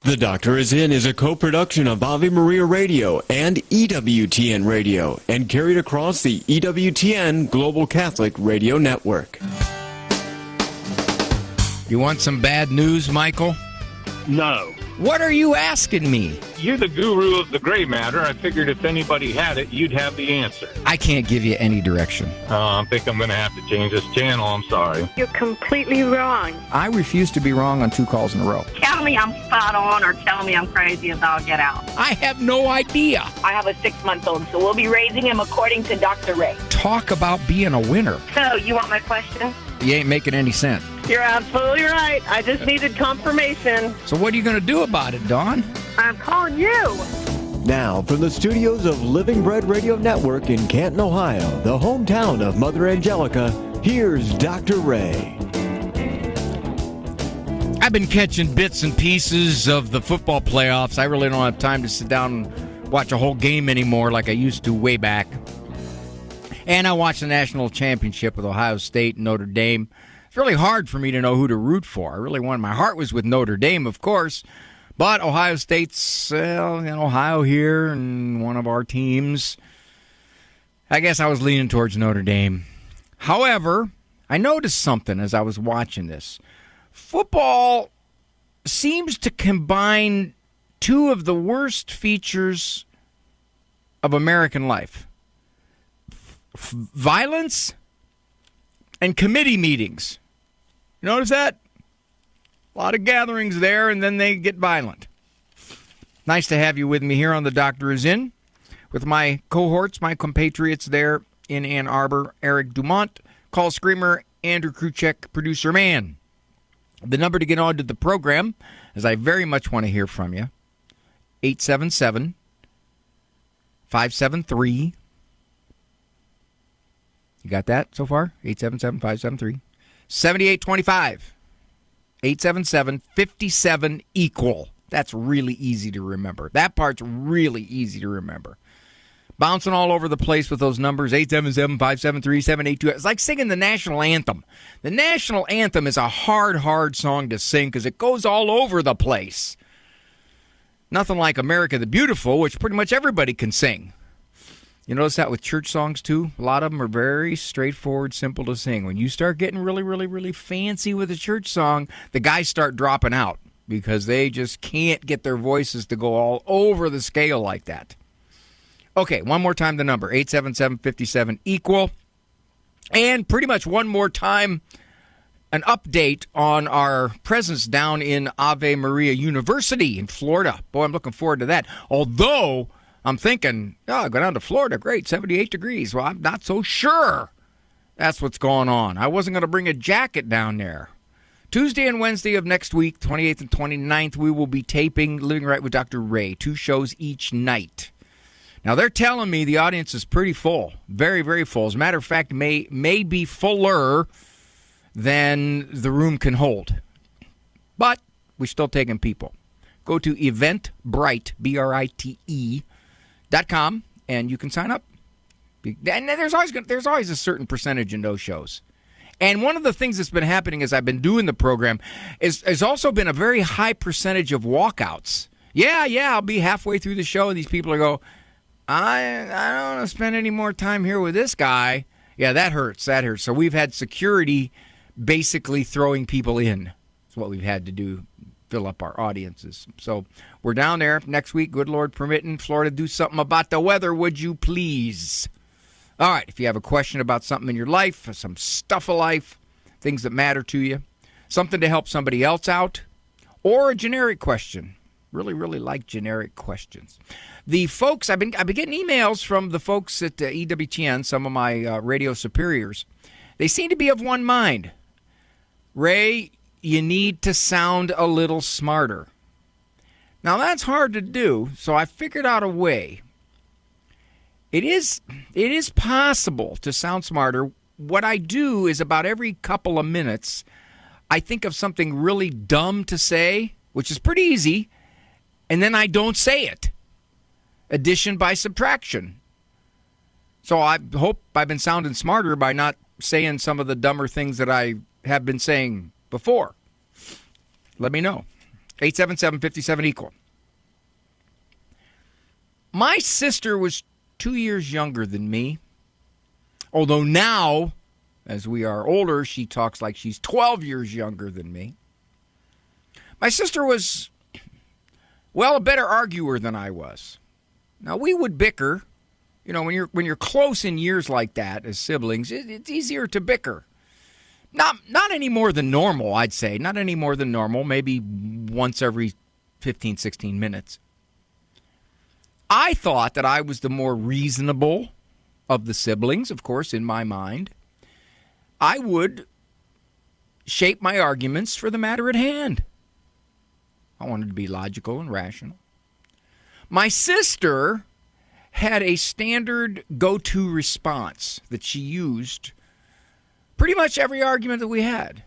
The Doctor is In is a co-production of Ave Maria Radio and EWTN Radio and carried across the EWTN Global Catholic Radio Network. You want some bad news, Michael? No. What are you asking me? You're the guru of the gray matter. I figured if anybody had it, you'd have the answer. I can't give you any direction. I think I'm going to have to change this channel. I'm sorry. You're completely wrong. I refuse to be wrong on 2 calls in a row. Tell me I'm spot on or tell me I'm crazy as I'll get out. I have no idea. I have a 6-month-old, so we'll be raising him according to Dr. Ray. Talk about being a winner. So, you want my question? You ain't making any sense. You're absolutely right. I just needed confirmation. So what are you going to do about it, Dawn? I'm calling you. Now, from the studios of Living Bread Radio Network in Canton, Ohio, the hometown of Mother Angelica, here's Dr. Ray. I've been catching bits and pieces of the football playoffs. I really don't have time to sit down and watch a whole game anymore like I used to way back. And I watched the national championship with Ohio State and Notre Dame. It's really hard for me to know who to root for. I really wanted, my heart was with Notre Dame, of course. But Ohio State's, Ohio here and one of our teams. I guess I was leaning towards Notre Dame. However, I noticed something as I was watching this. Football seems to combine two of the worst features of American life. Violence and committee meetings. You notice that? A lot of gatherings there, and then they get violent. Nice to have you with me here on The Doctor Is In with my cohorts, my compatriots there in Ann Arbor, Eric Dumont, Call Screamer, Andrew Kruchek, Producer Man. The number to get on to the program, as I very much want to hear from you, 877-573. You got that so far? 877-573-7825. 877-57-EQUAL. That's really easy to remember. That part's really easy to remember. Bouncing all over the place with those numbers, 877-573-782. It's like singing the national anthem. The national anthem is a hard song to sing because it goes all over the place. Nothing like America the Beautiful, which pretty much everybody can sing. You notice that with church songs, too? A lot of them are very straightforward, simple to sing. When you start getting really fancy with a church song, the guys start dropping out because they just can't get their voices to go all over the scale like that. Okay, one more time the number, 877-57-EQUAL. And pretty much one more time, an update on our presence down in Ave Maria University in Florida. Boy, I'm looking forward to that. Although I'm thinking, I'll go down to Florida. Great, 78 degrees. Well, I'm not so sure that's what's going on. I wasn't going to bring a jacket down there. Tuesday and Wednesday of next week, 28th and 29th, we will be taping Living Right with Dr. Ray, 2 shows each night. Now, they're telling me the audience is pretty full, very full. As a matter of fact, may be fuller than the room can hold. But we're still taking people. Go to Eventbrite, BRITE.com, and you can sign up. And there's always a certain percentage in those shows. And one of the things that's been happening as I've been doing the program is also been a very high percentage of walkouts. Yeah, I'll be halfway through the show, and these people are go, I don't want to spend any more time here with this guy. Yeah, that hurts. So we've had security basically throwing people in. That's what we've had to do, fill up our audiences. So we're down there next week, good Lord permitting. Florida, do something about the weather, would you please? All right, if you have a question about something in your life, some stuff of life, things that matter to you, something to help somebody else out, or a generic question. Really like generic questions. The folks, I've been getting emails from the folks at EWTN, some of my radio superiors. They seem to be of one mind. Ray, you need to sound a little smarter. Now, that's hard to do, so I figured out a way. It is possible to sound smarter. What I do is about every couple of minutes, I think of something really dumb to say, which is pretty easy, and then I don't say it. Addition by subtraction. So I hope I've been sounding smarter by not saying some of the dumber things that I have been saying before. Let me know. 877-57-EQUAL. My sister was 2 years younger than me, although now, as we are older, she talks like she's 12 years younger than me. My sister was, well, a better arguer than I was. Now, we would bicker. You know, when you're close in years like that as siblings, it's easier to bicker. Not any more than normal, I'd say. Not any more than normal, maybe once every 15, 16 minutes. I thought that I was the more reasonable of the siblings, of course, in my mind. I would shape my arguments for the matter at hand. I wanted to be logical and rational. My sister had a standard go-to response that she used pretty much every argument that we had.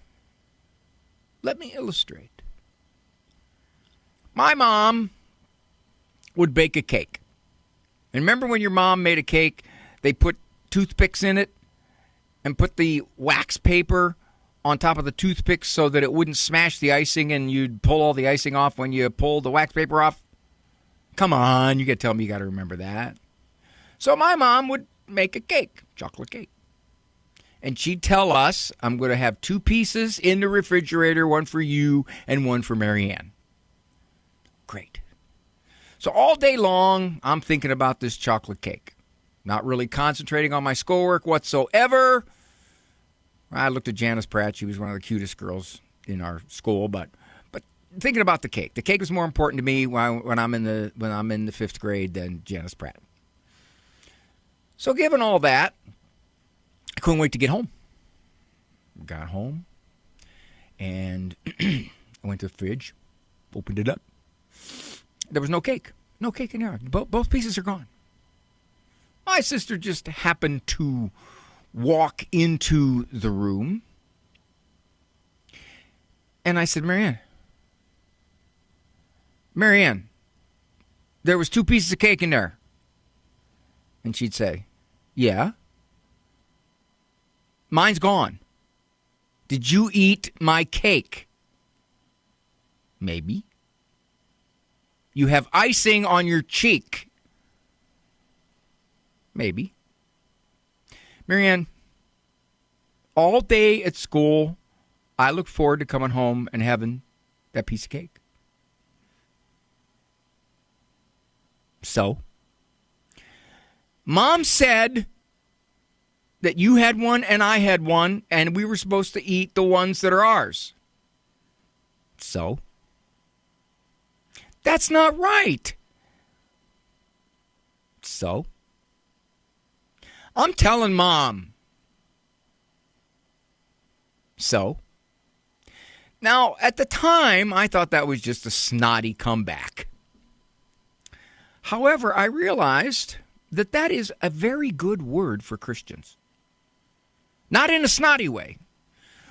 Let me illustrate. My mom would bake a cake. And remember when your mom made a cake, they put toothpicks in it and put the wax paper on top of the toothpicks so that it wouldn't smash the icing and you'd pull all the icing off when you pulled the wax paper off? Come on, you got to tell me you got to remember that. So my mom would make a cake, chocolate cake. And she'd tell us, I'm going to have 2 pieces in the refrigerator, one for you and one for Marianne. Great. So all day long, I'm thinking about this chocolate cake. Not really concentrating on my schoolwork whatsoever. I looked at Janice Pratt. She was one of the cutest girls in our school, but thinking about the cake. The cake was more important to me when I'm in the 5th grade than Janice Pratt. So given all that, I couldn't wait to get home. Got home, and I went to the fridge, opened it up. There was no cake. No cake in there. Both pieces are gone. My sister just happened to walk into the room, and I said, Marianne, there was 2 pieces of cake in there. And she'd say, yeah. Mine's gone. Did you eat my cake? Maybe. You have icing on your cheek. Maybe. Marianne, all day at school, I look forward to coming home and having that piece of cake. So, Mom said that you had one and I had one, and we were supposed to eat the ones that are ours. So, that's not right. So, I'm telling Mom. So, now at the time, I thought that was just a snotty comeback. However, I realized that is a very good word for Christians. Not in a snotty way.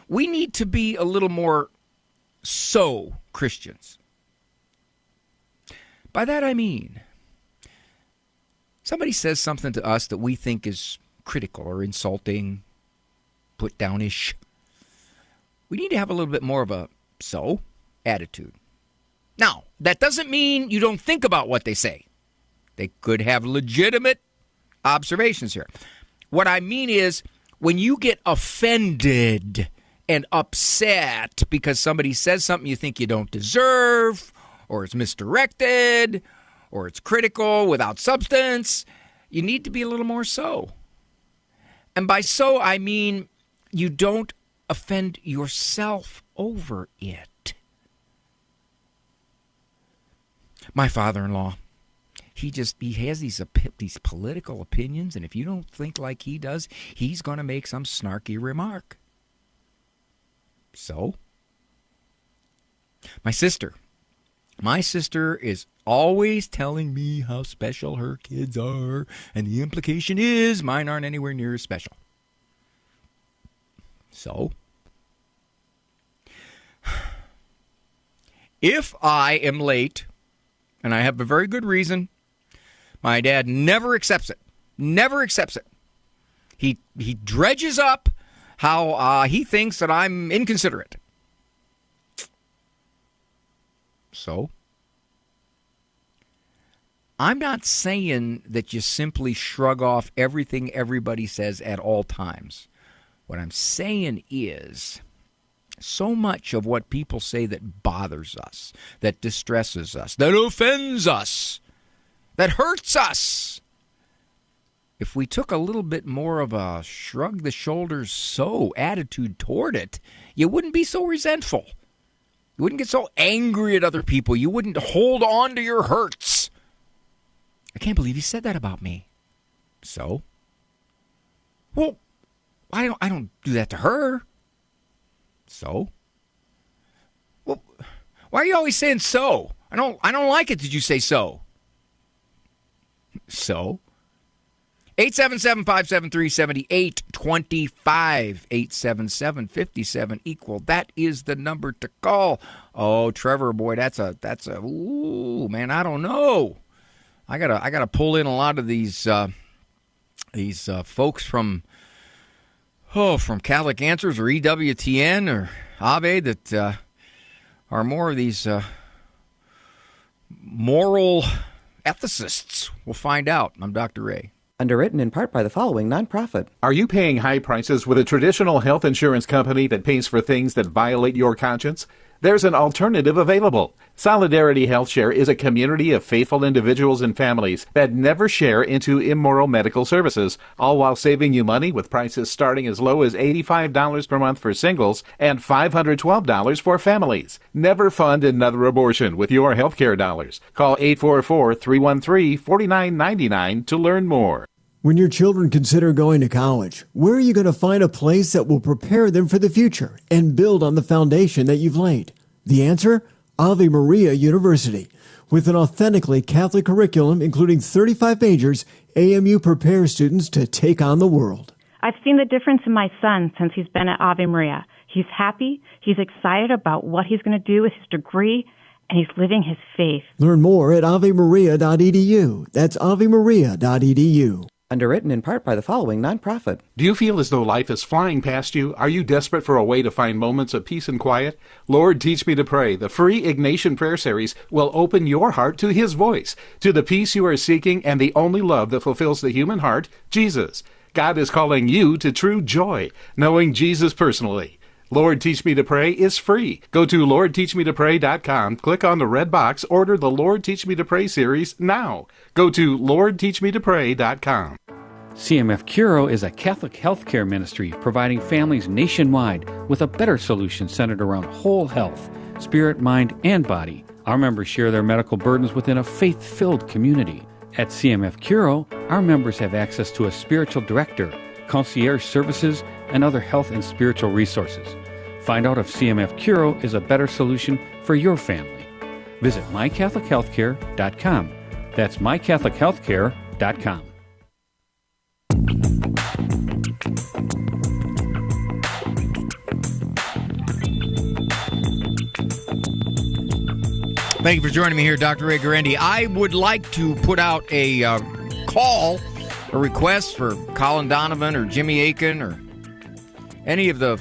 We need to be a little more so Christians. By that I mean, somebody says something to us that we think is critical or insulting, put downish. We need to have a little bit more of a so attitude. Now, that doesn't mean you don't think about what they say. They could have legitimate observations here. What I mean is, when you get offended and upset because somebody says something you think you don't deserve, or it's misdirected, or it's critical without substance, you need to be a little more so. And by so, I mean you don't offend yourself over it. My father-in-law, he has these political opinions, and if you don't think like he does, he's going to make some snarky remark. So, my sister is always telling me how special her kids are, and the implication is mine aren't anywhere near as special. So, if I am late, and I have a very good reason, my dad never accepts it. Never accepts it. He dredges up how he thinks that I'm inconsiderate. So? I'm not saying that you simply shrug off everything everybody says at all times. What I'm saying is, so much of what people say that bothers us, that distresses us, that offends us, that hurts us, if we took a little bit more of a shrug the shoulders so attitude toward it, you wouldn't be so resentful. You wouldn't get so angry at other people. You wouldn't hold on to your hurts. I can't believe you said that about me. So? Well, I don't do that to her. So? Well, why are you always saying so? I don't like it. Did you say so? So? 877-573-7825. 877-57 equal. That is the number to call. Oh, Trevor, boy, that's a ooh, man, I don't know. I gotta pull in a lot of these folks from Catholic Answers or EWTN or Ave that are more of these moral ethicists. We'll find out. I'm Dr. Ray. Underwritten in part by the following nonprofit. Are you paying high prices with a traditional health insurance company that pays for things that violate your conscience? There's an alternative available. Solidarity HealthShare is a community of faithful individuals and families that never share into immoral medical services, all while saving you money with prices starting as low as $85 per month for singles and $512 for families. Never fund another abortion with your healthcare dollars. Call 844-313-4999 to learn more. When your children consider going to college, where are you going to find a place that will prepare them for the future and build on the foundation that you've laid? The answer? Ave Maria University. With an authentically Catholic curriculum including 35 majors, AMU prepares students to take on the world. I've seen the difference in my son since he's been at Ave Maria. He's happy, he's excited about what he's going to do with his degree, and he's living his faith. Learn more at avemaria.edu. That's avemaria.edu. Underwritten in part by the following nonprofit. Do you feel as though life is flying past you? Are you desperate for a way to find moments of peace and quiet? Lord, Teach Me to Pray, the free Ignatian prayer series, will open your heart to His voice, to the peace you are seeking and the only love that fulfills the human heart, Jesus. God is calling you to true joy, knowing Jesus personally. Lord, Teach Me to Pray is free. Go to LordTeachMeToPray.com, click on the red box, order the Lord Teach Me to Pray series now. Go to LordTeachMeToPray.com. CMF Curo is a Catholic healthcare ministry providing families nationwide with a better solution centered around whole health, spirit, mind, and body. Our members share their medical burdens within a faith-filled community. At CMF Curo, our members have access to a spiritual director, concierge services, and other health and spiritual resources. Find out if CMF Curo is a better solution for your family. Visit mycatholichealthcare.com. That's mycatholichealthcare.com. Thank you for joining me here, Dr. Ray Guarendi. I would like to put out a call, a request for Colin Donovan or Jimmy Aiken or any of the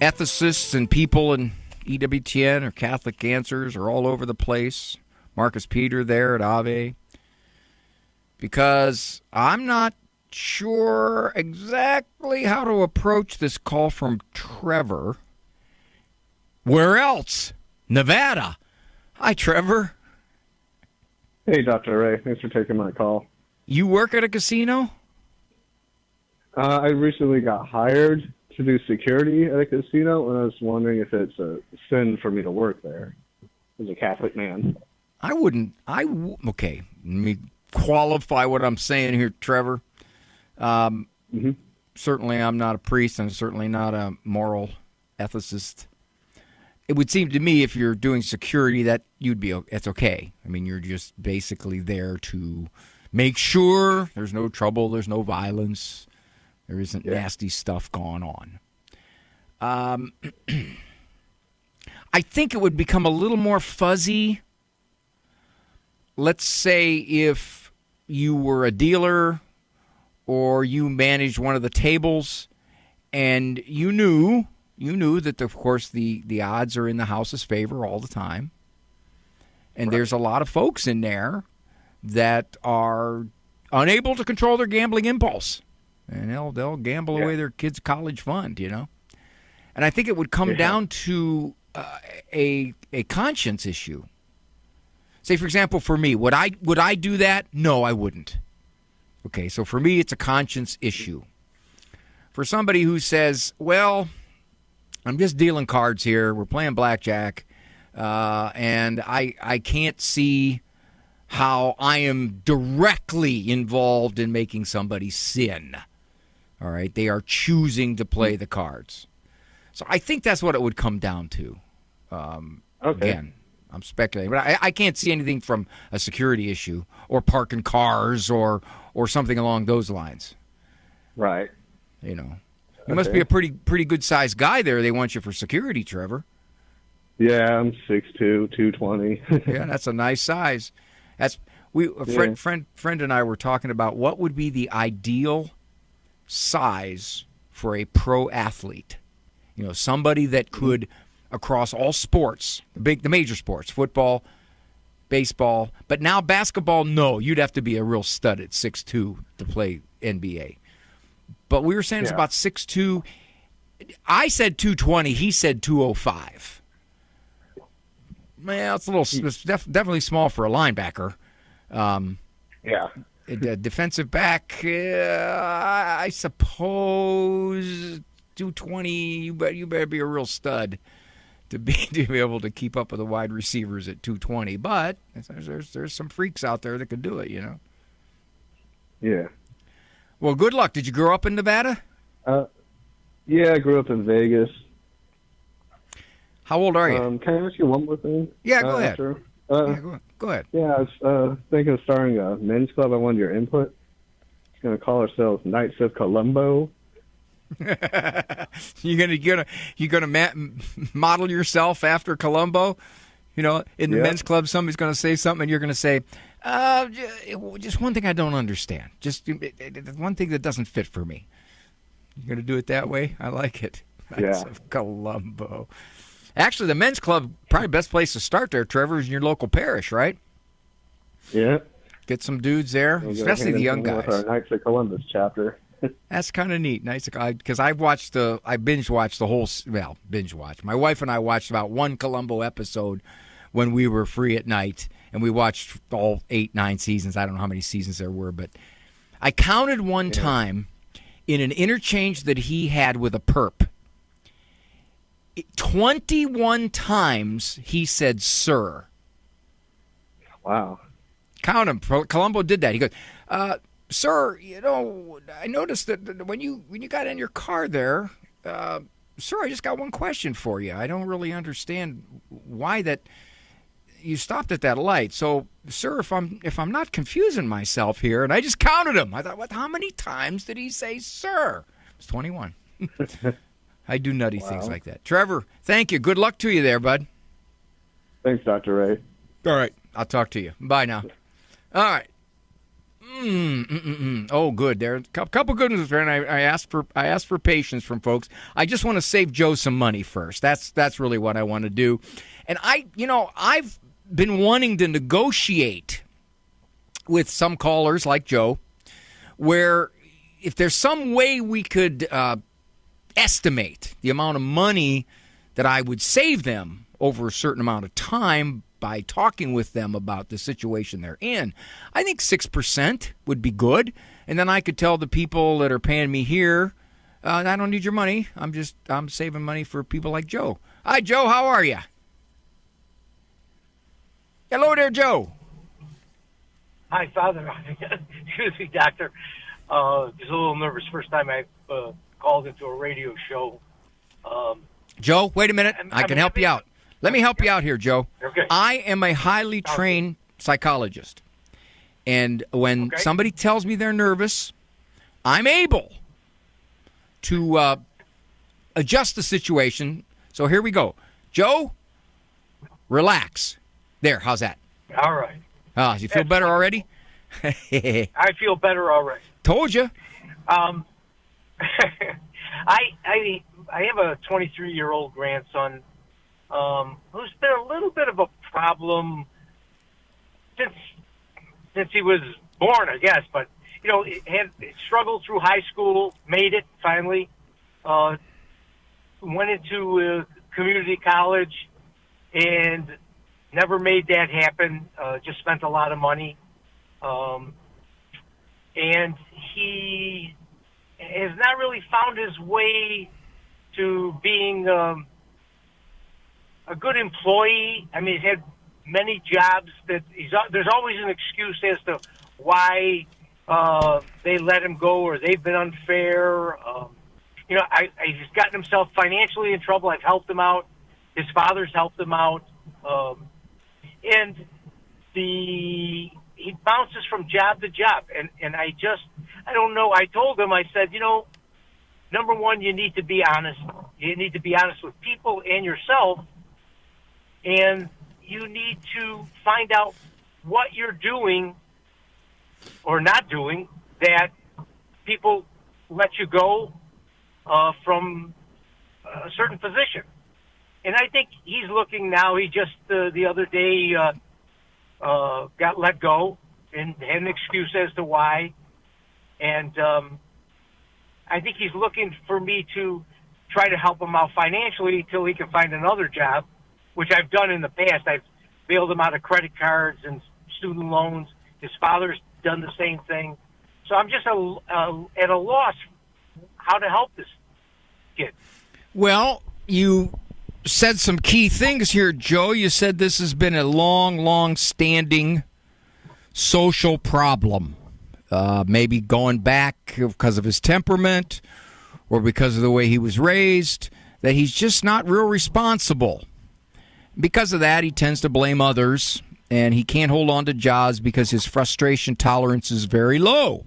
ethicists and people in EWTN or Catholic Answers are all over the place. Marcus Peter there at Ave. Because I'm not sure exactly how to approach this call from Trevor. Where else? Nevada. Hi, Trevor. Hey, Dr. Ray. Thanks for taking my call. You work at a casino? I recently got hired to do security at a casino, and I was wondering if it's a sin for me to work there as a Catholic man. Okay, let me qualify what I'm saying here, Trevor. Certainly I'm not a priest, and certainly not a moral ethicist. It would seem to me if you're doing security that that's okay. I mean, you're just basically there to make sure there's no trouble, there's no violence, there isn't nasty stuff going on. I think it would become a little more fuzzy. Let's say if you were a dealer or you managed one of the tables and you knew you knew that, of course, the odds are in the house's favor all the time. And there's a lot of folks in there that are unable to control their gambling impulse. And they'll gamble away their kids' college fund, you know. And I think it would come down to a conscience issue. Say, for example, for me, would I do that? No, I wouldn't. Okay, so for me, it's a conscience issue. For somebody who says, well, I'm just dealing cards here, we're playing blackjack, and I can't see how I am directly involved in making somebody sin. All right, they are choosing to play the cards. So I think that's what it would come down to. Again, I'm speculating, but I can't see anything from a security issue or parking cars or something along those lines. Right. You know, you must be a pretty good sized guy there. They want you for security, Trevor. Yeah, I'm 6'2", 220. Yeah, that's a nice size. That's friend and I were talking about what would be the ideal size for a pro athlete. You know, somebody that could, across all sports, the major sports, football, baseball, but now basketball, no, you'd have to be a real stud at 6'2" to play NBA. But we were saying it's about 6'2". I said 220. He said 205. Well, it's definitely small for a linebacker. A defensive back, I suppose 220. You better be a real stud to be able to keep up with the wide receivers at 220. But there's some freaks out there that could do it, you know. Yeah. Well, good luck. Did you grow up in Nevada? Yeah, I grew up in Vegas. How old are you? Can I ask you one more thing? Yeah, go ahead. Sure. Go ahead. Yeah, I was thinking of starting a men's club. I wanted your input. It's going to call ourselves Knights of Colombo. You're gonna model yourself after Colombo. You know, in the men's club, somebody's going to say something, and you're going to say, just one thing I don't understand. Just one thing that doesn't fit for me. You're going to do it that way? I like it. Knights of Colombo. Actually, the men's club, probably the best place to start there, Trevor, is in your local parish, right? Yeah. Get some dudes there, especially the young guys. With our Knights of Columbus chapter. That's kind of neat. Nice, because I binge watched the whole. Well, binge watched. My wife and I watched about one Columbo episode when we were free at night, and we watched all 8, 9 seasons. I don't know how many seasons there were, but I counted one time in an interchange that he had with a perp. 21 times he said "sir." Wow. Count him. Columbo did that. He goes, "Sir, you know, I noticed that when you got in your car there, sir, I just got one question for you. I don't really understand why that you stopped at that light. So, sir, if I'm not confusing myself here," and I just counted them. I thought, how many times did he say "sir"? It was 21. I do nutty things like that. Trevor, thank you. Good luck to you there, bud. Thanks, Dr. Ray. All right. I'll talk to you. Bye now. All right. Oh, good. There are a couple good ones there, and I asked for patience from folks. I just want to save Joe some money first. That's really what I want to do. And I've been wanting to negotiate with some callers like Joe, where if there's some way we could estimate the amount of money that I would save them over a certain amount of time by talking with them about the situation they're in, I think 6% would be good. And then I could tell the people that are paying me here, I don't need your money. I'm saving money for people like Joe. Hi, Joe. How are you? Hello there, Joe. Hi, Father. Excuse me, Doctor. Just a little nervous. First time I called into a radio show. Joe, wait a minute. I can help you out. Let me help you out here, Joe. Okay. I am a highly trained psychologist. And when somebody tells me they're nervous, I'm able to adjust the situation. So here we go. Joe, relax. There, how's that? All right. You feel better already? I feel better already. Told you. I have a 23-year-old grandson who's been a little bit of a problem since he was born, I guess. But had struggled through high school, made it finally, went into community college, and never made that happen. Just spent a lot of money, and he has not really found his way to being a good employee. I mean, he's had many jobs that there's always an excuse as to why they let him go or they've been unfair. He's gotten himself financially in trouble. I've helped him out. His father's helped him out. And he bounces from job to job. And I don't know. I told him, I said, number one, you need to be honest. You need to be honest with people and yourself. And you need to find out what you're doing or not doing that people let you go from a certain position. And I think he's looking now. He just the other day got let go and had an excuse as to why. And I think he's looking for me to try to help him out financially till he can find another job, which I've done in the past. I've bailed him out of credit cards and student loans. His father's done the same thing. So I'm just at a loss how to help this kid. Well, you said some key things here, Joe. You said this has been a long-standing social problem. Maybe going back because of his temperament or because of the way he was raised, that he's just not real responsible. Because of that, he tends to blame others, and he can't hold on to jobs because his frustration tolerance is very low.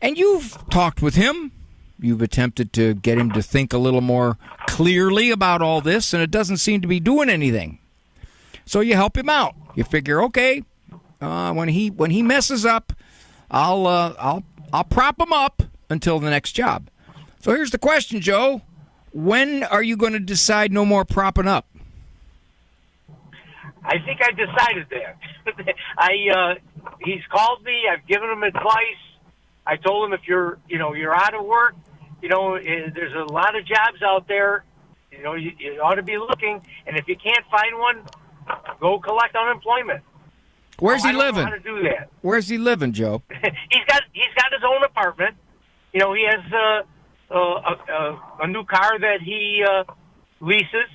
And you've talked with him. You've attempted to get him to think a little more clearly about all this, and it doesn't seem to be doing anything. So you help him out. You figure, okay, when he messes up, I'll prop him up until the next job. So here's the question, Joe. When are you going to decide no more propping up? I think I decided that. He's called me. I've given him advice. I told him if you're out of work, there's a lot of jobs out there. You ought to be looking. And if you can't find one, go collect unemployment. Where's he living? I don't know how to do that. Where's he living, Joe? He's got his own apartment. He has a new car that he leases.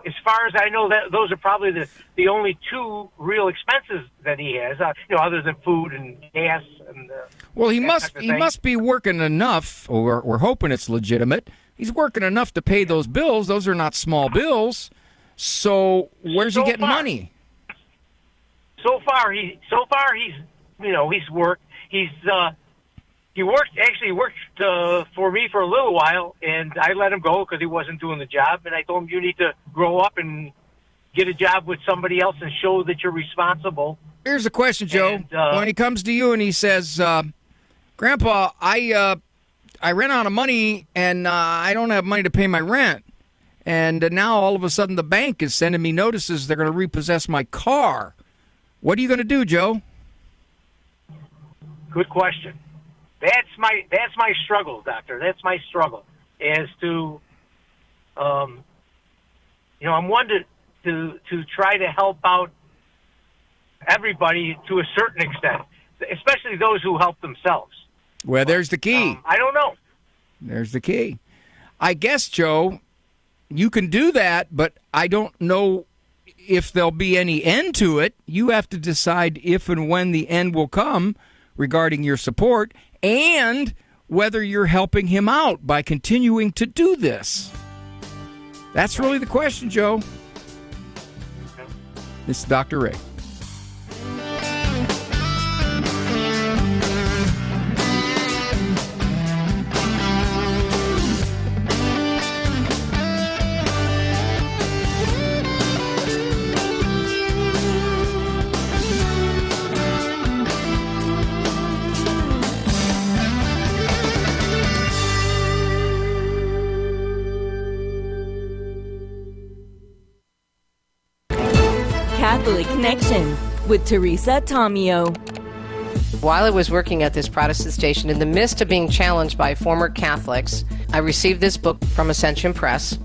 As far as I know, those are probably the only two real expenses that he has, other than food and gas. And well, he must be working enough, or we're hoping it's legitimate. He's working enough to pay those bills. Those are not small bills. So where's he getting money? So far he's worked. He worked for me for a little while, and I let him go because he wasn't doing the job. And I told him, you need to grow up and get a job with somebody else and show that you're responsible. Here's the question, Joe. And, when he comes to you and he says, Grandpa, I ran out of money, and I don't have money to pay my rent. And now all of a sudden the bank is sending me notices they're going to repossess my car. What are you going to do, Joe? Good question. That's my struggle, Doctor. That's my struggle as to, I'm one to try to help out everybody to a certain extent, especially those who help themselves. Well, there's the key. I don't know. There's the key. I guess, Joe, you can do that, but I don't know if there'll be any end to it. You have to decide if and when the end will come regarding your support, and whether you're helping him out by continuing to do this. That's really the question, Joe. This is Dr. Ray. Catholic Connection with Teresa Tomeo. While I was working at this Protestant station, in the midst of being challenged by former Catholics, I received this book from Ascension Press,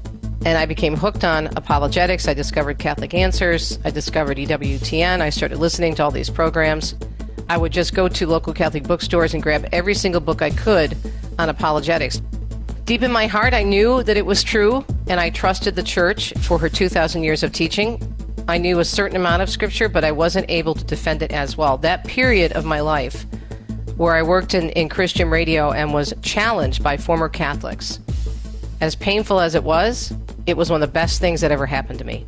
and I became hooked on apologetics. I discovered Catholic Answers. I discovered EWTN. I started listening to all these programs. I would just go to local Catholic bookstores and grab every single book I could on apologetics. Deep in my heart, I knew that it was true, and I trusted the Church for her 2,000 years of teaching. I knew a certain amount of Scripture, but I wasn't able to defend it as well. That period of my life where I worked in Christian radio and was challenged by former Catholics, as painful as it was one of the best things that ever happened to me,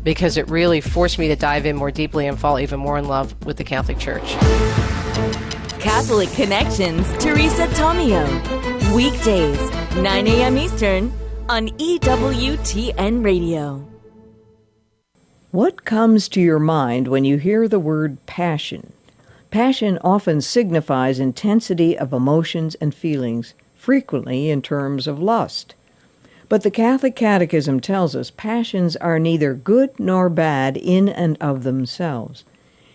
because it really forced me to dive in more deeply and fall even more in love with the Catholic Church. Catholic Connections, Teresa Tomeo. Weekdays, 9 a.m. Eastern on EWTN Radio. What comes to your mind when you hear the word passion? Passion often signifies intensity of emotions and feelings, frequently in terms of lust. But the Catholic Catechism tells us passions are neither good nor bad in and of themselves.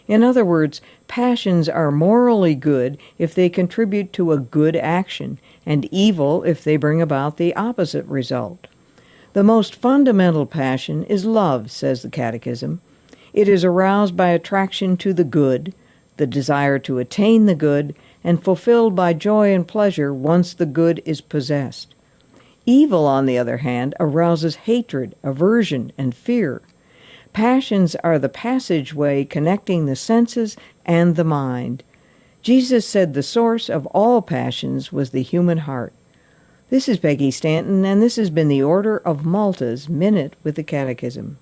In other words, passions are morally good if they contribute to a good action, and evil if they bring about the opposite result. The most fundamental passion is love, says the Catechism. It is aroused by attraction to the good, the desire to attain the good, and fulfilled by joy and pleasure once the good is possessed. Evil, on the other hand, arouses hatred, aversion, and fear. Passions are the passageway connecting the senses and the mind. Jesus said the source of all passions was the human heart. This is Peggy Stanton, and this has been the Order of Malta's Minute with the Catechism.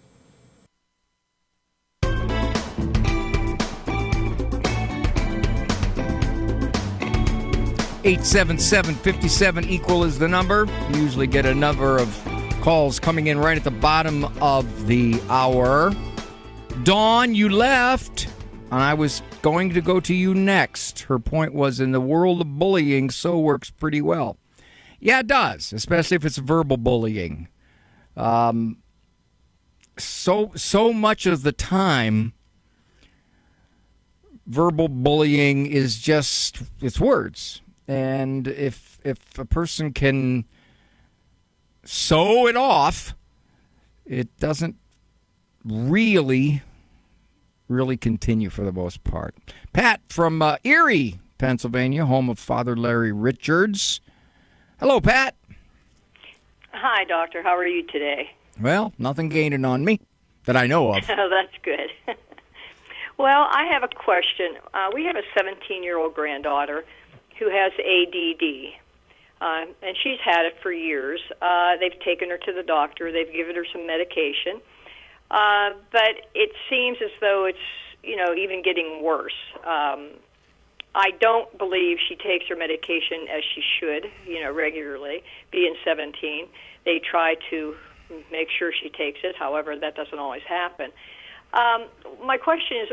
$877-57 equal is the number. We usually get a number of calls coming in right at the bottom of the hour. Dawn, you left, and I was going to go to you next. Her point was, in the world of bullying, so works pretty well. Yeah, it does, especially if it's verbal bullying. So much of the time, verbal bullying is just, it's words. And if a person can sew it off, it doesn't really continue for the most part. Pat from Erie, Pennsylvania, home of Father Larry Richards. Hello, Pat. Hi, Doctor. How are you today? Well, nothing gaining on me that I know of. Oh, that's good. Well, I have a question. We have a 17-year-old granddaughter who has ADD, and she's had it for years. They've taken her to the doctor. They've given her some medication. But it seems as though it's, even getting worse. I don't believe she takes her medication as she should, regularly, being 17. They try to make sure she takes it. However, that doesn't always happen. My question is,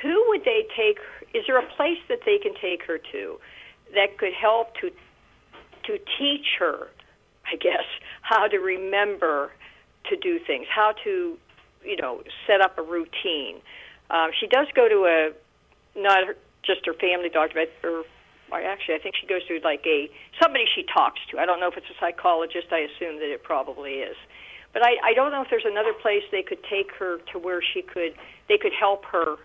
who would they take? Is there a place that they can take her to that could help to teach her, I guess, how to remember to do things, how to, set up a routine? She does go to not just her family doctor, but actually I think she goes to somebody she talks to. I don't know if it's a psychologist. I assume that it probably is. But I don't know if there's another place they could take her to where they could help her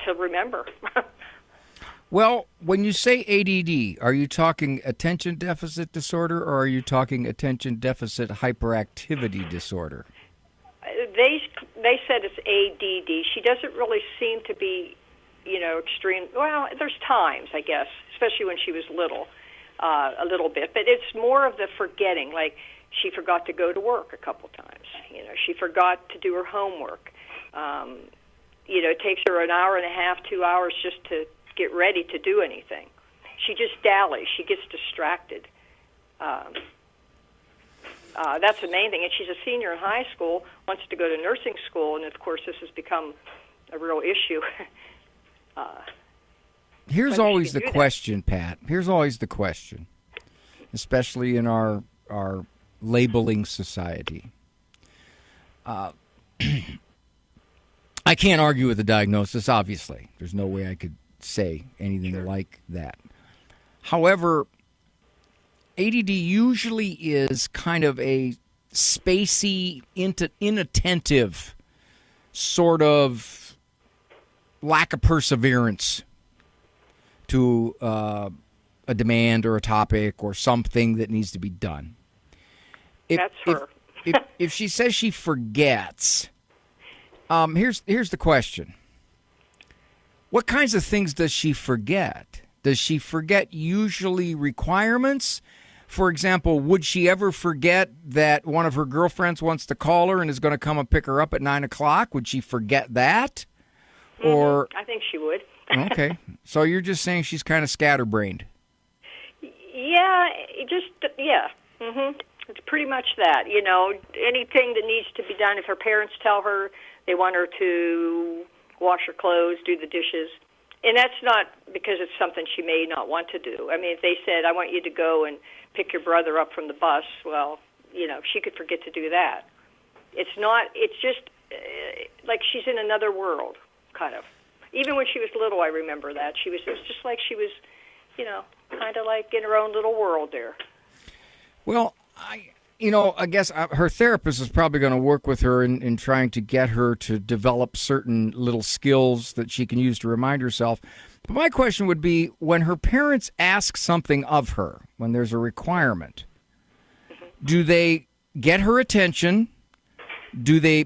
to remember. Well, when you say ADD, are you talking attention deficit disorder, or are you talking attention deficit hyperactivity disorder? They said it's ADD. She doesn't really seem to be, extreme. Well, there's times, I guess, especially when she was little, a little bit. But it's more of the forgetting. Like, she forgot to go to work a couple times. She forgot to do her homework. It takes her an hour and a half, 2 hours just to get ready to do anything. She just dallies. She gets distracted. That's the main thing. And she's a senior in high school, wants to go to nursing school, and of course this has become a real issue. Here's always the question, Pat. Here's always the question, especially in our labeling society. I can't argue with the diagnosis, obviously. There's no way I could say anything like that. However, ADD usually is kind of a spacey, inattentive sort of lack of perseverance to a demand or a topic or something that needs to be done. That's her. If she says she forgets, here's the question. What kinds of things does she forget? Does she forget usually requirements? For example, would she ever forget that one of her girlfriends wants to call her and is going to come and pick her up at 9 o'clock? Would she forget that? Or I think she would. okay, so you're just saying she's kind of scatterbrained. Yeah, It's pretty much that. You know, anything that needs to be done. If her parents tell her they want her to wash her clothes, do the dishes, and that's not because it's something she may not want to do. I mean, if they said, "I want you to go and pick your brother up from the bus," well, you know, she could forget to do that. It's not. It's just like she's in another world, kind of. Even when she was little, I remember that it was just like she was, you know, kind of like in her own little world there. Well, I guess her therapist is probably going to work with her in trying to get her to develop certain little skills that she can use to remind herself. But my question would be, when her parents ask something of her, when there's a requirement, do they get her attention? Do they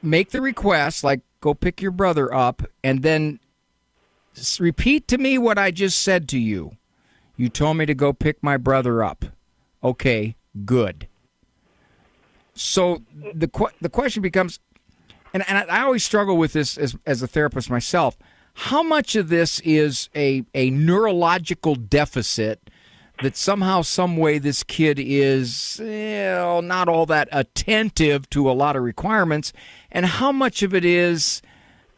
make the request, like, go pick your brother up, and then repeat to me what I just said to you? You told me to go pick my brother up. Okay, good. So the question becomes, and I always struggle with this as a therapist myself, how much of this is a neurological deficit that somehow, some way this kid is not all that attentive to a lot of requirements, and how much of it is,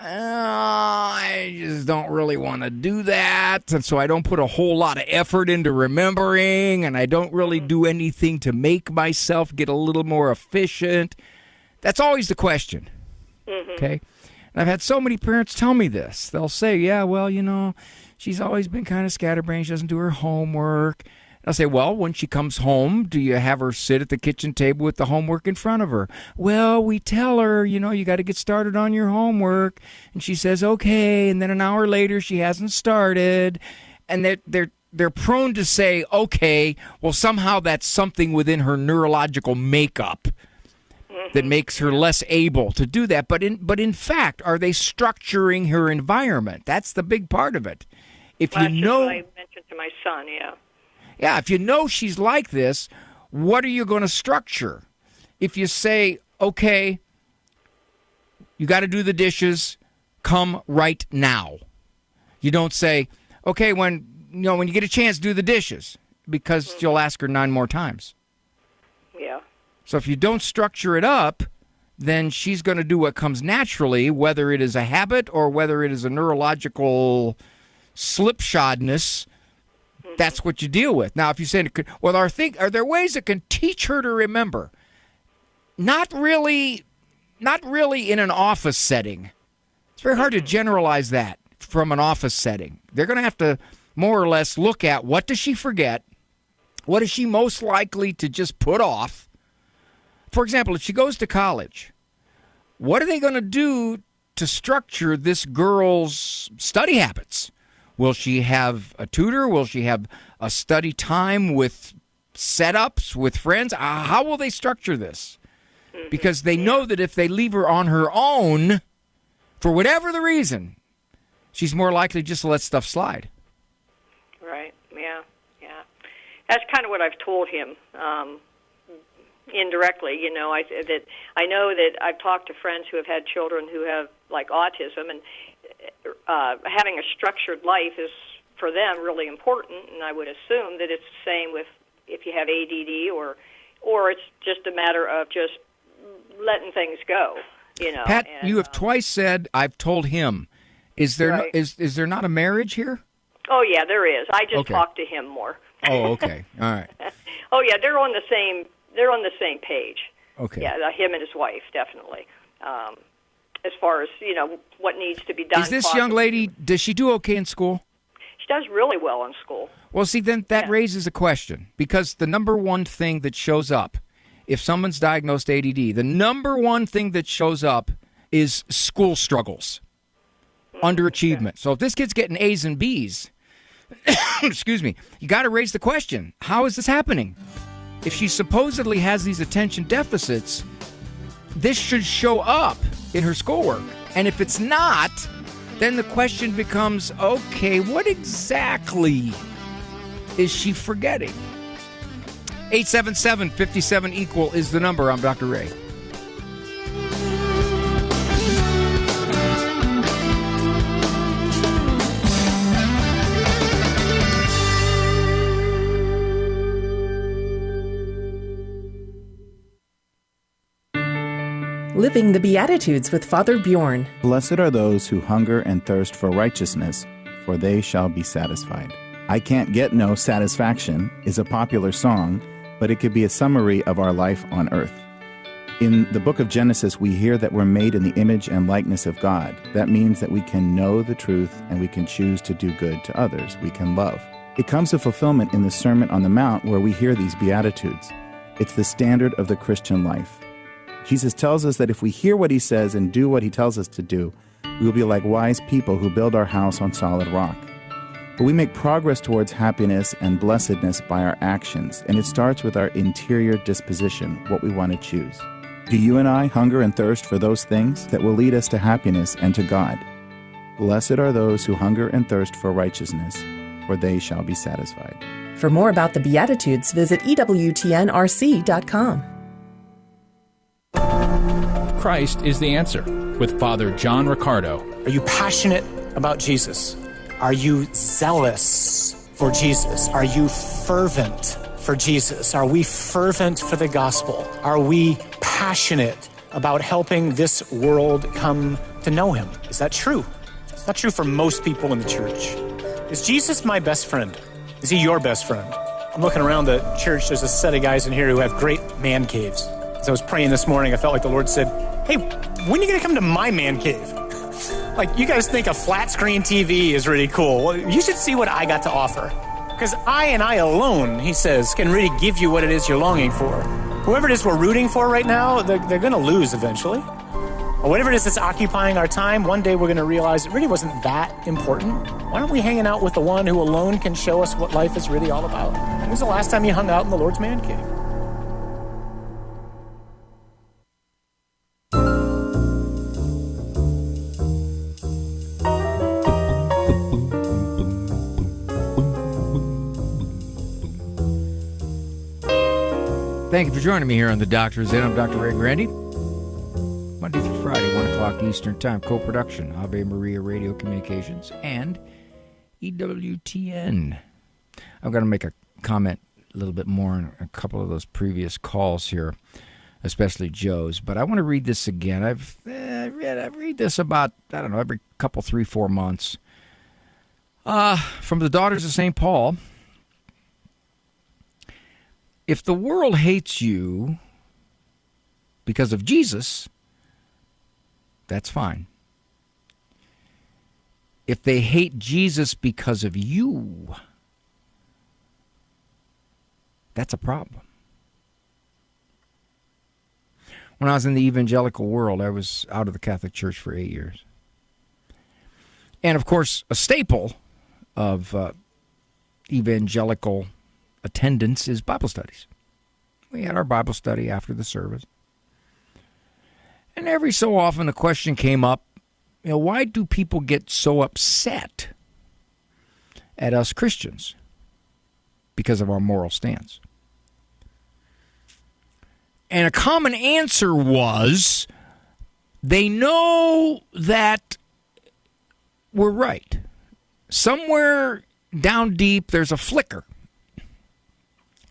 I just don't really want to do that, and so I don't put a whole lot of effort into remembering, and I don't really do anything to make myself get a little more efficient. That's always the question. Okay? And I've had so many parents tell me this. They'll say, yeah, well, you know, she's always been kind of scatterbrained. She doesn't do her homework. And I'll say, well, when she comes home, do you have her sit at the kitchen table with the homework in front of her? Well, we tell her, you know, you got to get started on your homework. And she says, okay. And then an hour later, she hasn't started. And they're prone to say, okay, well, somehow that's something within her neurological makeup that makes her less able to do that. But in fact, are they structuring her environment? That's the big part of it. If Well, you that's know, just what I mentioned to my son, yeah, if you know she's like this, what are you going to structure? If you say, okay, you got to do the dishes, come right now. You don't say, okay, when you get a chance, do the dishes, because you'll ask her 9 more times. Yeah. So if you don't structure it up, then she's going to do what comes naturally, whether it is a habit or whether it is a neurological slipshodness. That's what you deal with. Now, if you say, well, are there ways that can teach her to remember? Not really in an office setting. It's very hard to generalize that from an office setting. They're going to have to more or less look at, what does she forget? What is she most likely to just put off? For example, if she goes to college, what are they going to do to structure this girl's study habits? Will she have a tutor? Will she have a study time with setups with friends? How will they structure this? Because they know that if they leave her on her own, for whatever the reason, she's more likely just to let stuff slide. Right. Yeah. That's kind of what I've told him. Indirectly, you know, I know that I've talked to friends who have had children who have like autism, and having a structured life is for them really important. And I would assume that it's the same with if you have ADD, or it's just a matter of just letting things go. You know, Pat, you have twice said I've told him. Is there Right. is there not a marriage here? Oh yeah, there is. I just Okay. talk to him more. Oh, okay, all right. Oh yeah, they're on the same page. Okay. Yeah, him and his wife, definitely. As far as, what needs to be done. Is this young lady, does she do okay in school? She does really well in school. Well, see, then that raises a question, because the number one thing that shows up, if someone's diagnosed ADD, the number one thing that shows up is school struggles, underachievement. So if this kid's getting A's and B's, excuse me, you got to raise the question, how is this happening? If she supposedly has these attention deficits, this should show up in her schoolwork. And if it's not, then the question becomes, okay, what exactly is she forgetting? 877-57-EQUAL is the number. I'm Dr. Ray. Living the Beatitudes with Father Bjorn. Blessed are those who hunger and thirst for righteousness, for they shall be satisfied. I Can't Get No Satisfaction is a popular song, but it could be a summary of our life on earth. In the book of Genesis, we hear that we're made in the image and likeness of God. That means that we can know the truth and we can choose to do good to others. We can love. It comes to fulfillment in the Sermon on the Mount, where we hear these Beatitudes. It's the standard of the Christian life. Jesus tells us that if we hear what he says and do what he tells us to do, we will be like wise people who build our house on solid rock. But we make progress towards happiness and blessedness by our actions, and it starts with our interior disposition, what we want to choose. Do you and I hunger and thirst for those things that will lead us to happiness and to God? Blessed are those who hunger and thirst for righteousness, for they shall be satisfied. For more about the Beatitudes, visit EWTNRC.com. Christ is the answer with Father John Riccardo. Are you passionate about Jesus? Are you zealous for Jesus? Are you fervent for Jesus? Are we fervent for the gospel? Are we passionate about helping this world come to know him? Is that true? It's not true for most people in the church. Is Jesus my best friend? Is he your best friend? I'm looking around the church. There's a set of guys in here who have great man caves. As I was praying this morning, I felt like the Lord said, hey, when are you going to come to my man cave? Like, you guys think a flat screen TV is really cool. Well, you should see what I got to offer. Because I and I alone, he says, can really give you what it is you're longing for. Whoever it is we're rooting for right now, they're going to lose eventually. Or whatever it is that's occupying our time, one day we're going to realize it really wasn't that important. Why aren't we hanging out with the one who alone can show us what life is really all about? When was the last time you hung out in the Lord's man cave? Thank you for joining me here on The Doctor's In. I'm Dr. Ray Guarendi. Monday through Friday, 1 o'clock Eastern Time. Co-production, Ave Maria Radio Communications and EWTN. I'm going to make a comment a little bit more on a couple of those previous calls here, especially Joe's. But I want to read this again. I read this about, every couple, 3-4 months. From the Daughters of St. Paul. If the world hates you because of Jesus, that's fine. If they hate Jesus because of you, that's a problem. When I was in the evangelical world, I was out of the Catholic Church for 8 years. And, of course, a staple of evangelical attendance is Bible studies. We had our Bible study after the service. And every so often a question came up, why do people get so upset at us Christians? Because of our moral stance. And a common answer was, they know that we're right. Somewhere down deep, there's a flicker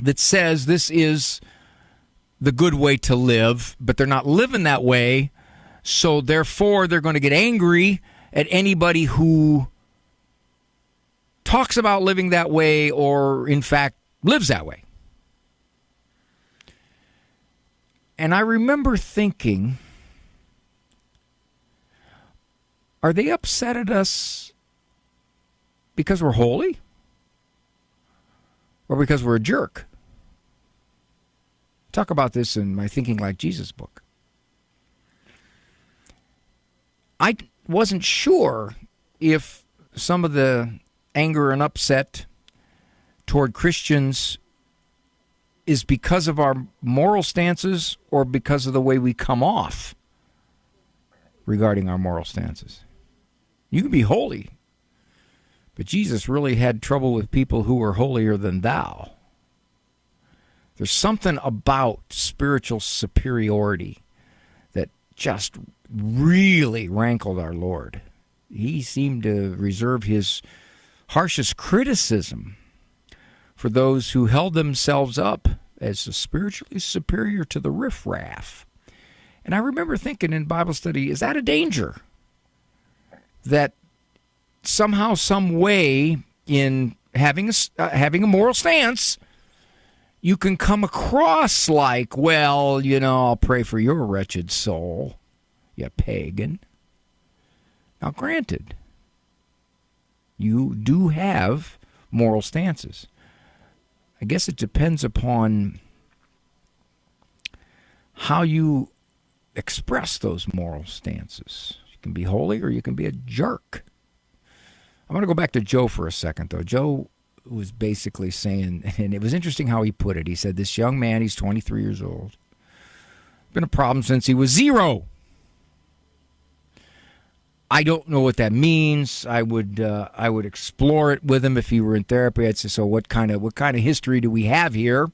that says this is the good way to live, but they're not living that way, so therefore they're going to get angry at anybody who talks about living that way or, in fact, lives that way. And I remember thinking, are they upset at us because we're holy? Or because we're a jerk? Talk about this in my Thinking Like Jesus book. I wasn't sure if some of the anger and upset toward Christians is because of our moral stances or because of the way we come off regarding our moral stances. You can be holy, but Jesus really had trouble with people who were holier than thou. There's something about spiritual superiority that just really rankled our Lord. He seemed to reserve his harshest criticism for those who held themselves up as spiritually superior to the riffraff. And I remember thinking in Bible study, is that a danger? That somehow, some way, in having a moral stance, you can come across like, well, I'll pray for your wretched soul, you pagan. Now, granted, you do have moral stances. I guess it depends upon how you express those moral stances. You can be holy or you can be a jerk. I'm going to go back to Joe for a second, though. Joe was basically saying, and it was interesting how he put it. He said, this young man, he's 23 years old, been a problem since he was 0. I don't know what that means. I would explore it with him if he were in therapy. I'd say, so what kind of history do we have here?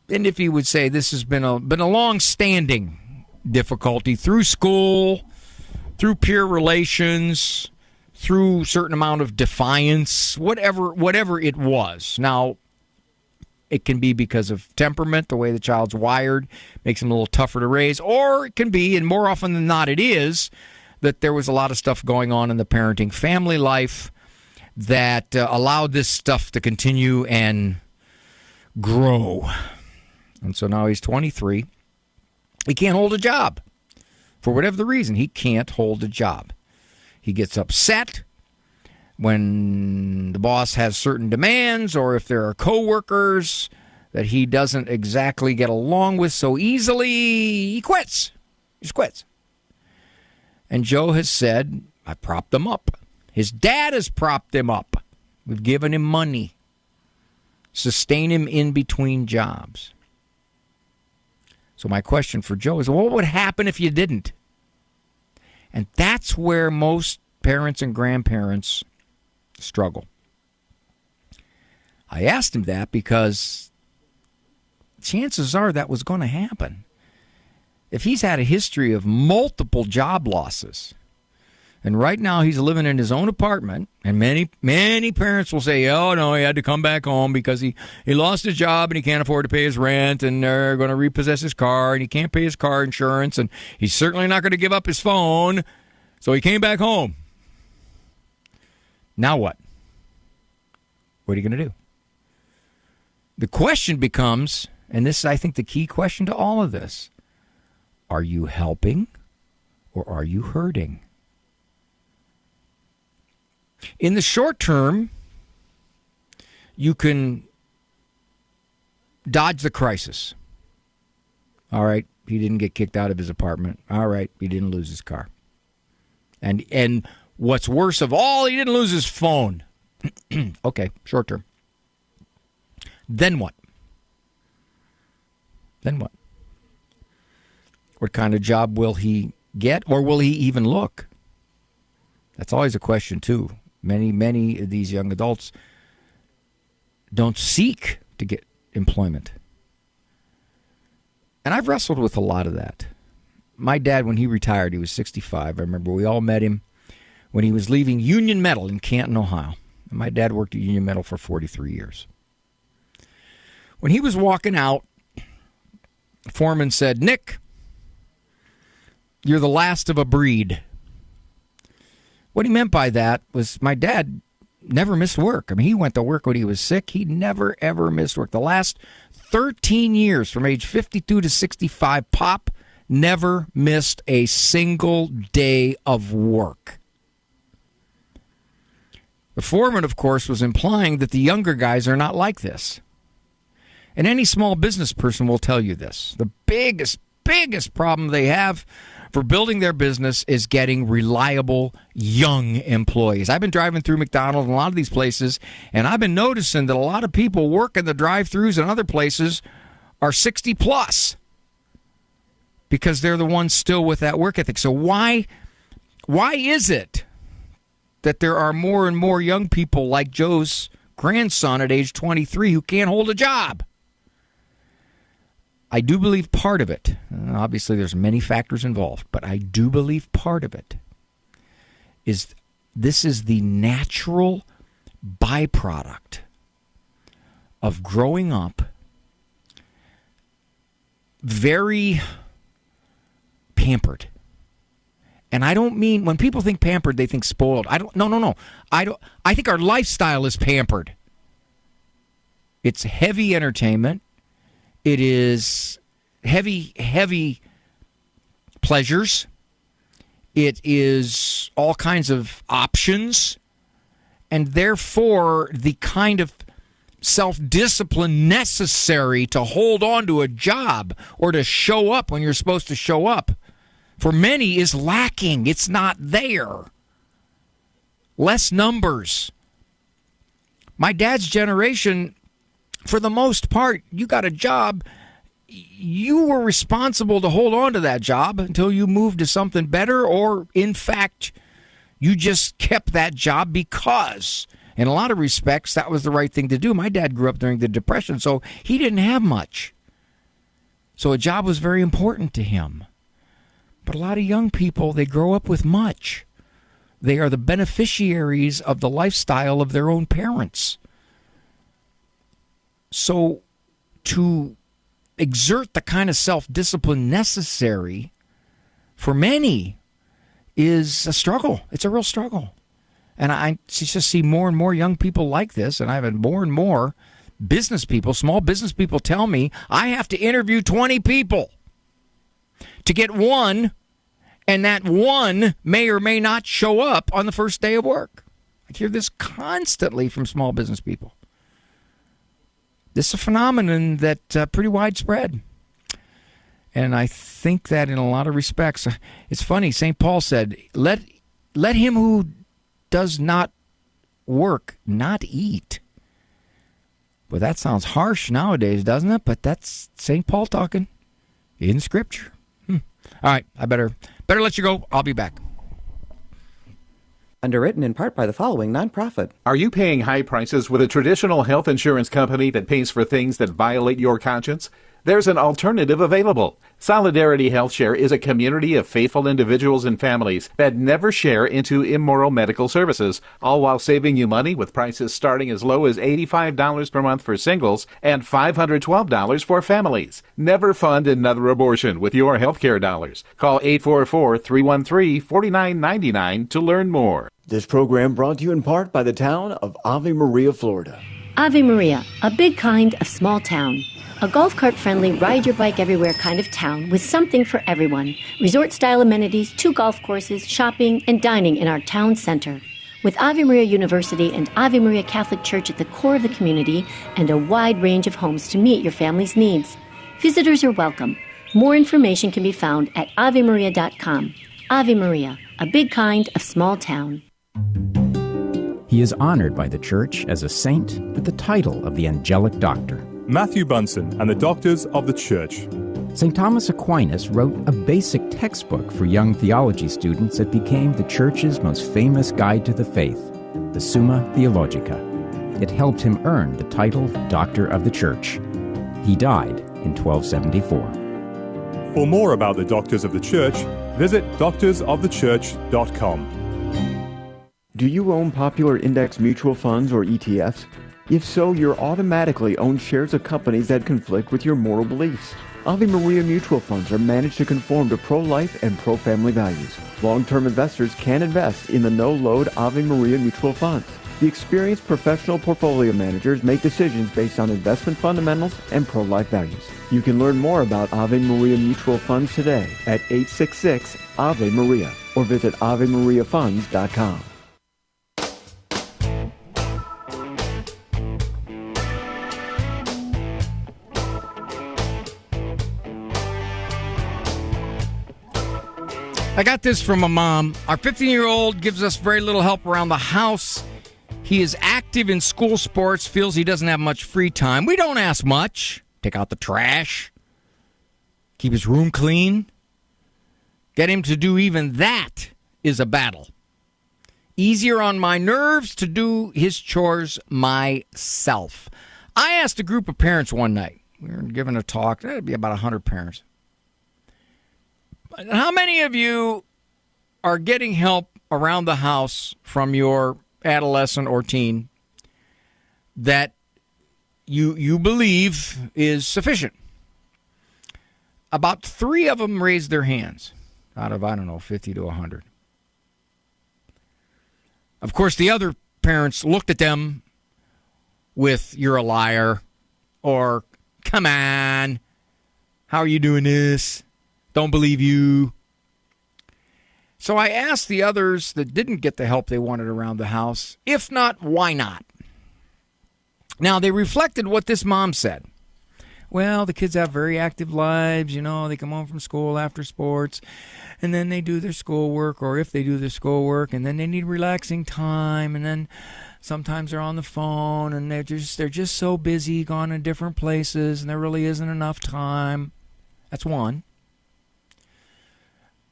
And if he would say this has been a long-standing difficulty through school, through peer relations, through certain amount of defiance, whatever it was. Now, it can be because of temperament, the way the child's wired, makes him a little tougher to raise, or it can be, and more often than not it is, that there was a lot of stuff going on in the parenting family life that allowed this stuff to continue and grow. And so now he's 23. He can't hold a job. For whatever the reason, he can't hold a job. He gets upset when the boss has certain demands, or if there are coworkers that he doesn't exactly get along with so easily, he quits. He just quits. And Joe has said, I propped him up. His dad has propped him up. We've given him money. Sustain him in between jobs. So my question for Joe is, well, what would happen if you didn't? And that's where most parents and grandparents struggle. I asked him that because chances are that was going to happen. If he's had a history of multiple job losses, and right now he's living in his own apartment, and many parents will say, oh, no, he had to come back home because he lost his job and he can't afford to pay his rent, and they're going to repossess his car, and he can't pay his car insurance, and he's certainly not going to give up his phone, so he came back home. Now what? What are you going to do? The question becomes, and this is, I think, the key question to all of this, are you helping or are you hurting? In the short term, you can dodge the crisis. All right, he didn't get kicked out of his apartment. All right, he didn't lose his car. And what's worse of all, he didn't lose his phone. Okay, short term. Then what? Then what? What kind of job will he get, or will he even look? That's always a question, too. Many of these young adults don't seek to get employment. And I've wrestled with a lot of that. My dad, when he retired, he was 65. I remember we all met him when he was leaving Union Metal in Canton, Ohio. And my dad worked at Union Metal for 43 years. When he was walking out, the foreman said, Nick, you're the last of a breed. What he meant by that was my dad never missed work. I mean, he went to work when he was sick. He never, ever missed work. The last 13 years, from age 52 to 65, Pop never missed a single day of work. The foreman, of course, was implying that the younger guys are not like this. And any small business person will tell you this. The biggest problem they have for building their business is getting reliable young employees. I've been driving through McDonald's and a lot of these places, and I've been noticing that a lot of people work in the drive-thrus and other places are 60 plus because they're the ones still with that work ethic. So why is it that there are more and more young people like Joe's grandson at age 23 who can't hold a job? I do believe part of it, obviously there's many factors involved, but I do believe part of it is this is the natural byproduct of growing up very pampered. And I don't mean, when people think pampered, they think spoiled. No. I think our lifestyle is pampered. It's heavy entertainment. It is heavy pleasures. It is all kinds of options. And therefore, the kind of self-discipline necessary to hold on to a job or to show up when you're supposed to show up, for many, is lacking. It's not there. Less numbers. My dad's generation, for the most part, you got a job, you were responsible to hold on to that job until you moved to something better, or, in fact, you just kept that job because, in a lot of respects, that was the right thing to do. My dad grew up during the Depression, so he didn't have much. So a job was very important to him. But a lot of young people, they grow up with much. They are the beneficiaries of the lifestyle of their own parents. So to exert the kind of self-discipline necessary for many is a struggle. It's a real struggle. And I just see more and more young people like this, and I've had more and more business people, small business people tell me I have to interview 20 people to get one, and that one may or may not show up on the first day of work. I hear this constantly from small business people. This is a phenomenon that's pretty widespread. And I think that in a lot of respects, it's funny, St. Paul said, let him who does not work not eat. Well, that sounds harsh nowadays, doesn't it? But that's St. Paul talking in Scripture. All right, I better let you go. I'll be back. Underwritten in part by the following nonprofit. Are you paying high prices with a traditional health insurance company that pays for things that violate your conscience? There's an alternative available. Solidarity HealthShare is a community of faithful individuals and families that never share into immoral medical services, all while saving you money with prices starting as low as $85 per month for singles and $512 for families. Never fund another abortion with your healthcare dollars. Call 844-313-4999 to learn more. This program brought to you in part by the town of Ave Maria, Florida. Ave Maria, a big kind of small town. A golf cart friendly, ride your bike everywhere kind of town with something for everyone. Resort style amenities, 2 golf courses, shopping, and dining in our town center. With Ave Maria University and Ave Maria Catholic Church at the core of the community and a wide range of homes to meet your family's needs. Visitors are welcome. More information can be found at avemaria.com. Ave Maria, a big kind of small town. He is honored by the Church as a saint with the title of the Angelic Doctor. Matthew Bunson and the Doctors of the Church. St. Thomas Aquinas wrote a basic textbook for young theology students that became the Church's most famous guide to the faith, the Summa Theologica. It helped him earn the title Doctor of the Church. He died in 1274. For more about the Doctors of the Church, visit doctorsofthechurch.com. Do you own popular index mutual funds or ETFs? If so, you're automatically own shares of companies that conflict with your moral beliefs. Ave Maria mutual funds are managed to conform to pro-life and pro-family values. Long-term investors can invest in the no-load Ave Maria mutual funds. The experienced professional portfolio managers make decisions based on investment fundamentals and pro-life values. You can learn more about Ave Maria Mutual Funds today at 866 Ave Maria or visit AveMariaFunds.com. I got this from a mom. Our 15-year-old gives us very little help around the house. He is active in school sports, feels he doesn't have much free time. We don't ask much. Take out the trash. Keep his room clean. Get him to do even that is a battle. Easier on my nerves to do his chores myself. I asked a group of parents one night. We were giving a talk. That'd be about 100 parents. How many of you are getting help around the house from your adolescent or teen that you believe is sufficient? About 3 of them raised their hands out of, 50 to 100. Of course, the other parents looked at them with, "You're a liar," or "Come on, how are you doing this? Don't believe you." So I asked the others that didn't get the help they wanted around the house, if not, why not? Now, they reflected what this mom said. Well, the kids have very active lives, they come home from school after sports, and then they do their schoolwork, or if they do their schoolwork, and then they need relaxing time, and then sometimes they're on the phone, and they're just so busy, gone in different places, and there really isn't enough time. That's one.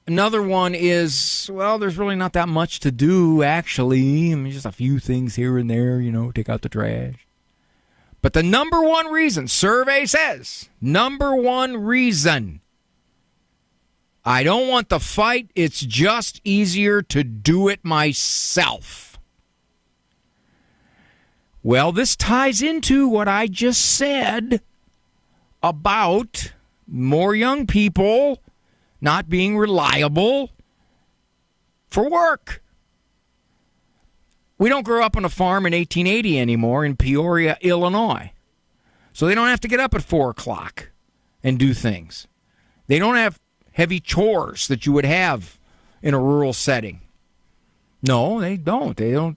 Another one is, well, there's really not that much to do, actually. Just a few things here and there, take out the trash. But the number one reason, survey says, number one reason, I don't want the fight. It's just easier to do it myself. Well, this ties into what I just said about more young people not being reliable for work. We don't grow up on a farm in 1880 anymore in Peoria, Illinois. So they don't have to get up at 4 o'clock and do things. They don't have heavy chores that you would have in a rural setting. No, they don't. They don't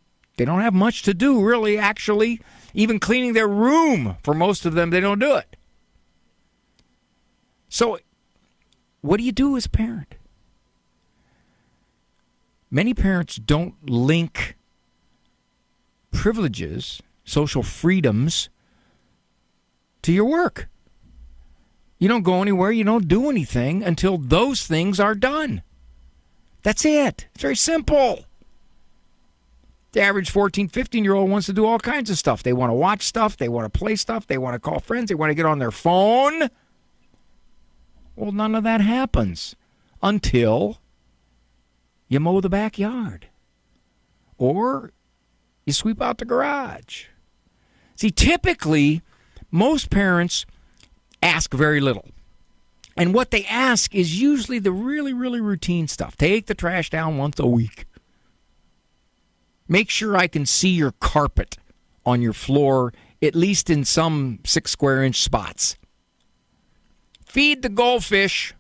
have much to do, really, actually. Even cleaning their room, for most of them, they don't do it. So what do you do as a parent? Many parents don't link privileges, social freedoms, to your work. You don't go anywhere, you don't do anything until those things are done. That's it. It's very simple. The average 14, 15-year-old wants to do all kinds of stuff. They want to watch stuff, they want to play stuff, they want to call friends, they want to get on their phone. Well, none of that happens until you mow the backyard or you sweep out the garage. See, typically, most parents ask very little. And what they ask is usually the really, really routine stuff. Take the trash down once a week. Make sure I can see your carpet on your floor, at least in some 6 square inch spots. Feed the goldfish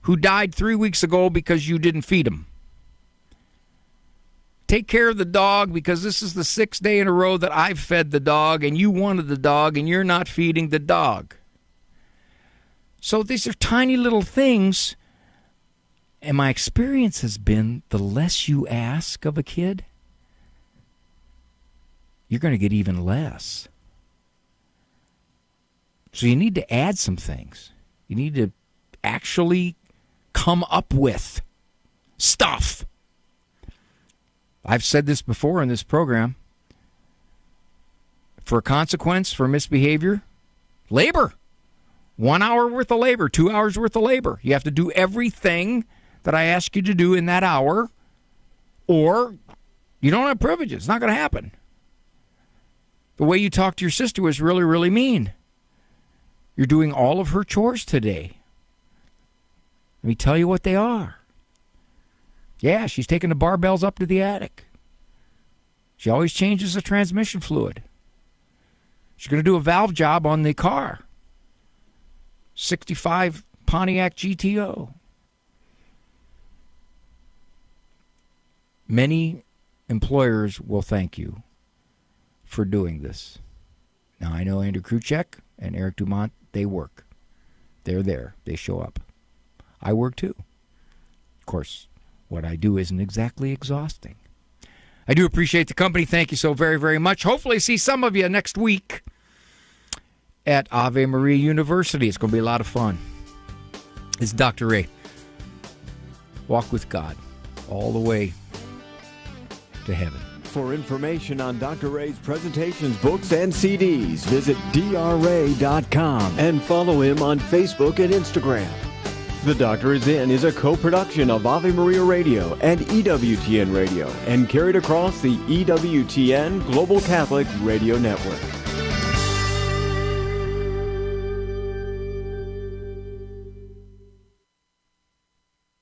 who died 3 weeks ago because you didn't feed him. Take care of the dog because this is the 6th day in a row that I've fed the dog and you wanted the dog and you're not feeding the dog. So these are tiny little things. And my experience has been the less you ask of a kid, you're going to get even less. So you need to add some things. You need to actually come up with stuff. I've said this before in this program. For a consequence for misbehavior, labor. 1 hour worth of labor, 2 hours worth of labor. You have to do everything that I ask you to do in that hour, or you don't have privileges. It's not going to happen. The way you talk to your sister was really, really mean. You're doing all of her chores today. Let me tell you what they are. Yeah, she's taking the barbells up to the attic. She always changes the transmission fluid. She's going to do a valve job on the car. 65 Pontiac GTO. Many employers will thank you for doing this. Now, I know Andrew Kruchek and Eric Dumont, they work. They're there. They show up. I work too. Of course, what I do isn't exactly exhausting. I do appreciate the company. Thank you so very, very much. Hopefully see some of you next week at Ave Maria University. It's going to be a lot of fun. It's Dr. Ray. Walk with God all the way to heaven. For information on Dr. Ray's presentations, books, and CDs, visit drray.com and follow him on Facebook and Instagram. The Doctor Is In is a co-production of Ave Maria Radio and EWTN Radio and carried across the EWTN Global Catholic Radio Network.